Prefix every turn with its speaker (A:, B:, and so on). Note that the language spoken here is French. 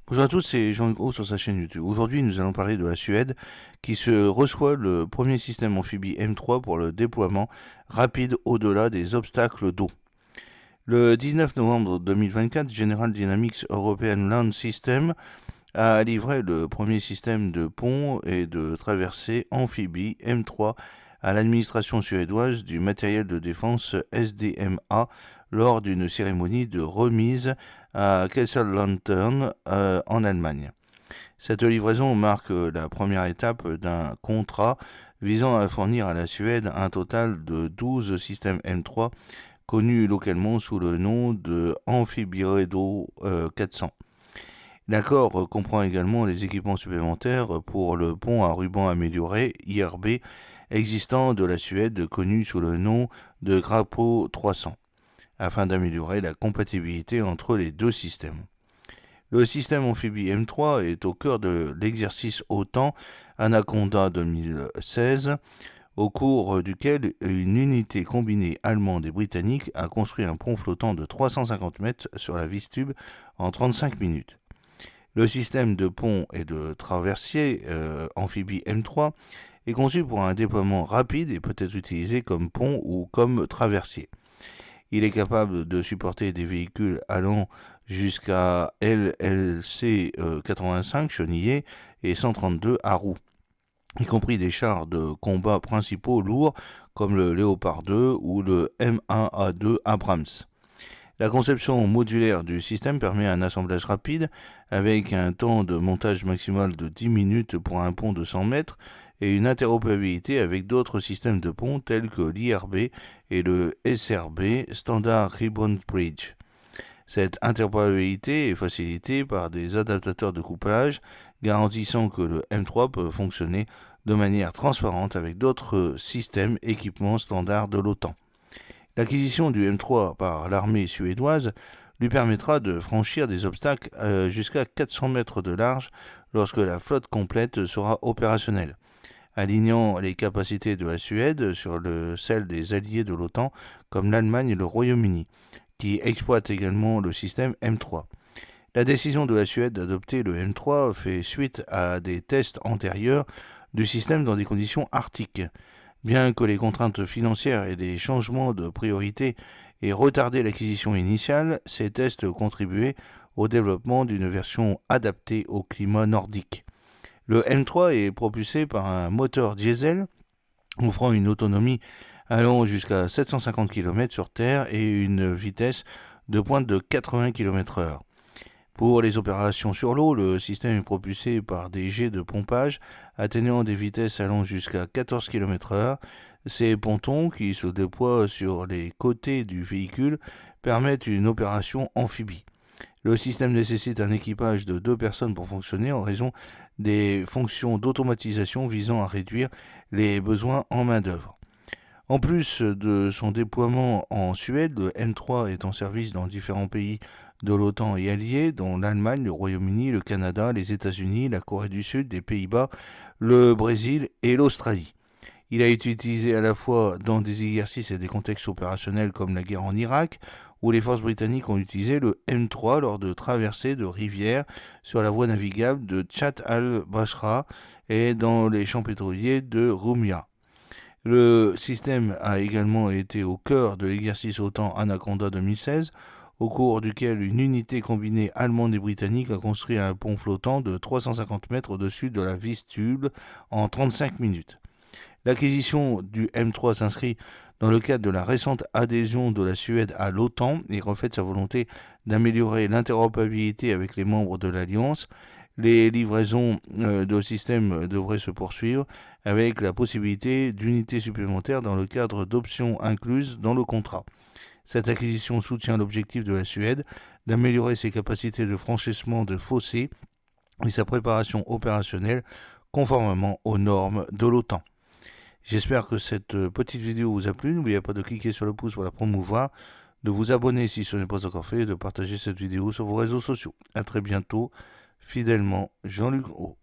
A: Bonjour à tous, c'est Jean-Luc Roux sur sa chaîne YouTube. Aujourd'hui, nous allons parler de la Suède qui se reçoit le premier système amphibie M3 pour le déploiement rapide au-delà des obstacles d'eau. Le 19 novembre 2024, General Dynamics European Land System a livré le premier système de pont et de traversée amphibie M3 à l'administration suédoise du matériel de défense SDMA lors d'une cérémonie de remise à Kaiserslautern en Allemagne. Cette livraison marque la première étape d'un contrat visant à fournir à la Suède un total de 12 systèmes M3 connus localement sous le nom de Amphibieredo 400. L'accord comprend également les équipements supplémentaires pour le pont à ruban amélioré IRB existant de la Suède connu sous le nom de Grapo 300, afin d'améliorer la compatibilité entre les deux systèmes. Le système amphibie M3 est au cœur de l'exercice OTAN Anaconda 2016, au cours duquel une unité combinée allemande et britannique a construit un pont flottant de 350 mètres sur la Vistube en 35 minutes. Le système de pont et de traversier amphibie M3 est conçu pour un déploiement rapide et peut être utilisé comme pont ou comme traversier. Il est capable de supporter des véhicules allant jusqu'à LLC 85 chenillés et 132 à roues, y compris des chars de combat principaux lourds comme le Léopard 2 ou le M1A2 Abrams. La conception modulaire du système permet un assemblage rapide avec un temps de montage maximal de 10 minutes pour un pont de 100 mètres et une interopérabilité avec d'autres systèmes de pont tels que l'IRB et le SRB Standard Ribbon Bridge. Cette interopérabilité est facilitée par des adaptateurs de couplage garantissant que le M3 peut fonctionner de manière transparente avec d'autres systèmes équipements standards de l'OTAN. L'acquisition du M3 par l'armée suédoise lui permettra de franchir des obstacles jusqu'à 400 mètres de large lorsque la flotte complète sera opérationnelle, alignant les capacités de la Suède sur celles des alliés de l'OTAN comme l'Allemagne et le Royaume-Uni, qui exploitent également le système M3. La décision de la Suède d'adopter le M3 fait suite à des tests antérieurs du système dans des conditions arctiques. Bien que les contraintes financières et des changements de priorité aient retardé l'acquisition initiale, ces tests contribuaient au développement d'une version adaptée au climat nordique. Le M3 est propulsé par un moteur diesel offrant une autonomie allant jusqu'à 750 km sur Terre et une vitesse de pointe de 80 km/h. Pour les opérations sur l'eau, le système est propulsé par des jets de pompage atteignant des vitesses allant jusqu'à 14 km/h. Ces pontons, qui se déploient sur les côtés du véhicule, permettent une opération amphibie. Le système nécessite un équipage de 2 personnes pour fonctionner en raison des fonctions d'automatisation visant à réduire les besoins en main-d'œuvre. En plus de son déploiement en Suède, le M3 est en service dans différents pays de l'OTAN et alliés, dont l'Allemagne, le Royaume-Uni, le Canada, les États-Unis, la Corée du Sud, les Pays-Bas, le Brésil et l'Australie. Il a été utilisé à la fois dans des exercices et des contextes opérationnels comme la guerre en Irak, où les forces britanniques ont utilisé le M3 lors de traversées de rivières sur la voie navigable de Chat al-Bashra et dans les champs pétroliers de Rumia. Le système a également été au cœur de l'exercice OTAN Anaconda 2016, au cours duquel une unité combinée allemande et britannique a construit un pont flottant de 350 mètres au-dessus de la Vistule en 35 minutes. L'acquisition du M3 s'inscrit dans le cadre de la récente adhésion de la Suède à l'OTAN et reflète sa volonté d'améliorer l'interopérabilité avec les membres de l'Alliance. Les livraisons de systèmes devraient se poursuivre avec la possibilité d'unités supplémentaires dans le cadre d'options incluses dans le contrat. Cette acquisition soutient l'objectif de la Suède d'améliorer ses capacités de franchissement de fossés et sa préparation opérationnelle conformément aux normes de l'OTAN. J'espère que cette petite vidéo vous a plu. N'oubliez pas de cliquer sur le pouce pour la promouvoir, de vous abonner si ce n'est pas encore fait et de partager cette vidéo sur vos réseaux sociaux. A très bientôt. Fidèlement, Jean-Luc Roux.